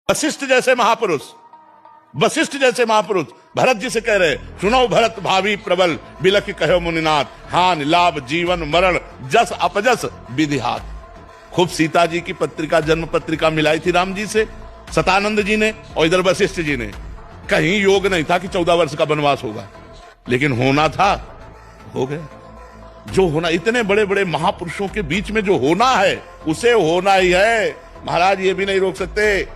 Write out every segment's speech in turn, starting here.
वशिष्ठ जैसे महापुरुष, वशिष्ठ जैसे महापुरुष भरत जी से कह रहे, सुनो भरत भावी प्रबल, बिलख कहो मुनिनाथ, हानि लाभ जीवन मरण जस अपजस विधिहात। खूब सीता जी की पत्रिका, जन्म पत्रिका मिलाई थी राम जी से सतानंद जी ने, और इधर वशिष्ठ जी ने। कहीं योग नहीं था कि 14 वर्ष का वनवास होगा, लेकिन होना था, हो गया। जो होना, इतने बड़े बड़े महापुरुषों के बीच में जो होना है उसे होना ही है महाराज, ये भी नहीं रोक सकते।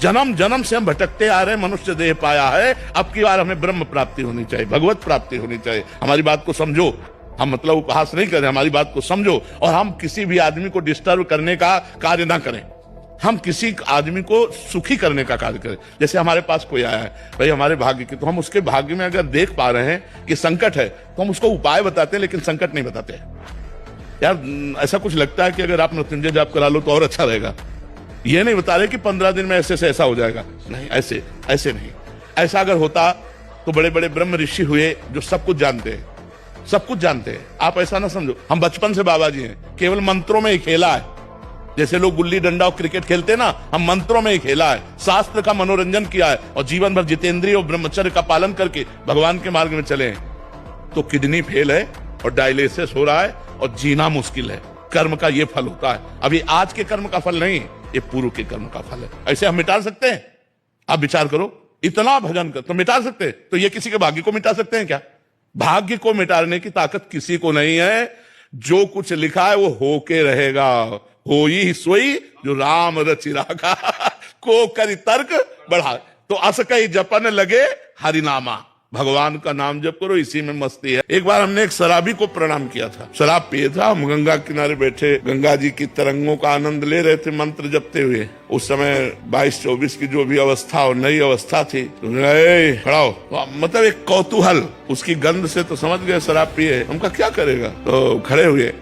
जन्म जन्म से हम भटकते आ रहे हैं, मनुष्य देह पाया है, अब की बार हमें ब्रह्म प्राप्ति होनी चाहिए, भगवत प्राप्ति होनी चाहिए। हमारी बात को समझो, हम मतलब उपहास नहीं करें, हमारी बात को समझो, और हम किसी भी आदमी को डिस्टर्ब करने का कार्य ना करें, हम किसी आदमी को सुखी करने का कार्य करें। जैसे हमारे पास कोई आया है, भाई हमारे भाग्य की, तो हम उसके भाग्य में अगर देख पा रहे हैं कि संकट है, तो हम उसको उपाय बताते हैं, लेकिन संकट नहीं बताते। यार ऐसा कुछ लगता है कि अगर आप मृत्युंजय जाप करा लो तो और अच्छा रहेगा, ये नहीं बता रहे कि 15 दिन में ऐसे से ऐसा हो जाएगा, नहीं, ऐसे ऐसे नहीं। ऐसा अगर होता तो बड़े बड़े ब्रह्म ऋषि हुए जो सब कुछ जानते हैं, सब कुछ जानते हैं। आप ऐसा ना समझो हम बचपन से बाबा जी हैं, केवल मंत्रों में ही खेला है। जैसे लोग गुल्ली डंडा और क्रिकेट खेलते हैं ना, हम मंत्रों में ही खेला है, शास्त्र का मनोरंजन किया है, और जीवन भर जितेंद्रिय और ब्रह्मचर्य का पालन करके भगवान के मार्ग में चले हैं। तो किडनी फेल है और डायलिसिस हो रहा है और जीना मुश्किल है। कर्म का ये फल होता है, अभी आज के कर्म का फल नहीं, ये पूर्व के कर्म का फल है। ऐसे हम मिटा सकते हैं? आप विचार करो, इतना भजन कर तो मिटा सकते हैं? तो ये किसी के भाग्य को मिटा सकते हैं क्या? भाग्य को मिटाने की ताकत किसी को नहीं है। जो कुछ लिखा है वो होके रहेगा, होई सोई जो राम रचि राखा को करी तर्क बढ़ा। तो अस कई जपन लगे हरिनामा, भगवान का नाम जप करो, इसी में मस्ती है। एक बार हमने एक शराबी को प्रणाम किया था, शराब पिए था, हम गंगा किनारे बैठे गंगा जी की तरंगों का आनंद ले रहे थे मंत्र जपते हुए। उस समय 22-24 की जो भी अवस्था और नई अवस्था थी, तो खड़ा हो, तो मतलब एक कौतूहल, उसकी गंध से तो समझ गए शराब पिए। हमका क्या करेगा, तो खड़े हुए,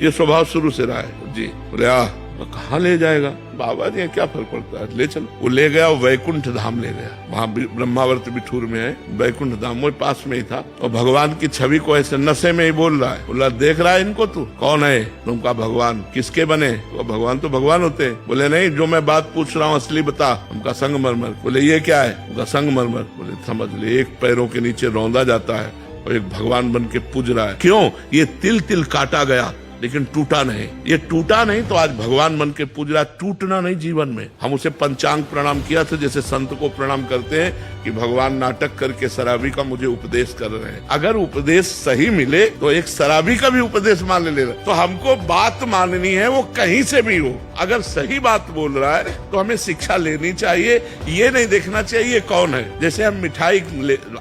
ये स्वभाव शुरू से रहा है जी। बोले कहाँ ले जाएगा बाबा जी, क्या फर्क पड़ता है, ले चलो। वो ले गया, वैकुंठ धाम ले गया, वहाँ ब्रह्मावर्त बिठूर में है वैकुंठ धाम, वो पास में ही था। और भगवान की छवि को ऐसे नशे में ही बोल रहा है। बोला देख रहा है इनको, तू कौन है? तुमका भगवान। किसके बने? तो भगवान तो भगवान होते हैं। बोले नहीं, जो मैं बात पूछ रहा हूँ असली बता। हमका संगमरमर। बोले ये क्या है? उनका संगमरमर। बोले समझ ले, एक पैरों के नीचे रौंदा जाता है और एक भगवान बन के पूज रहा है। क्यों? ये तिल तिल काटा गया लेकिन टूटा नहीं। ये टूटा नहीं तो आज भगवान बन के पूज रहा। टूटना नहीं जीवन में। हम उसे पंचांग प्रणाम किया था, जैसे संत को प्रणाम करते हैं कि भगवान नाटक करके शराबी का मुझे उपदेश कर रहे हैं। अगर उपदेश सही मिले तो एक शराबी का भी उपदेश मान ले रहा। तो हमको बात माननी है, वो कहीं से भी हो। अगर सही बात बोल रहा है तो हमें शिक्षा लेनी चाहिए। ये नहीं देखना चाहिए कौन है। जैसे हम मिठाई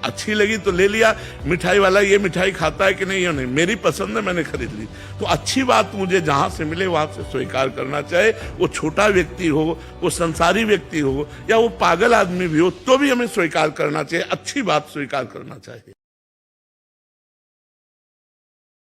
अच्छी लगी तो ले लिया, मिठाई वाला ये मिठाई खाता है कि नहीं, ये नहीं, मेरी पसंद है, मैंने खरीद ली। तो अच्छी बात मुझे जहां से मिले वहां से स्वीकार करना चाहिए। वो छोटा व्यक्ति हो, वो संसारी व्यक्ति हो, या वो पागल आदमी भी हो, तो भी हमें स्वीकार करना चाहिए, अच्छी बात स्वीकार करना चाहिए।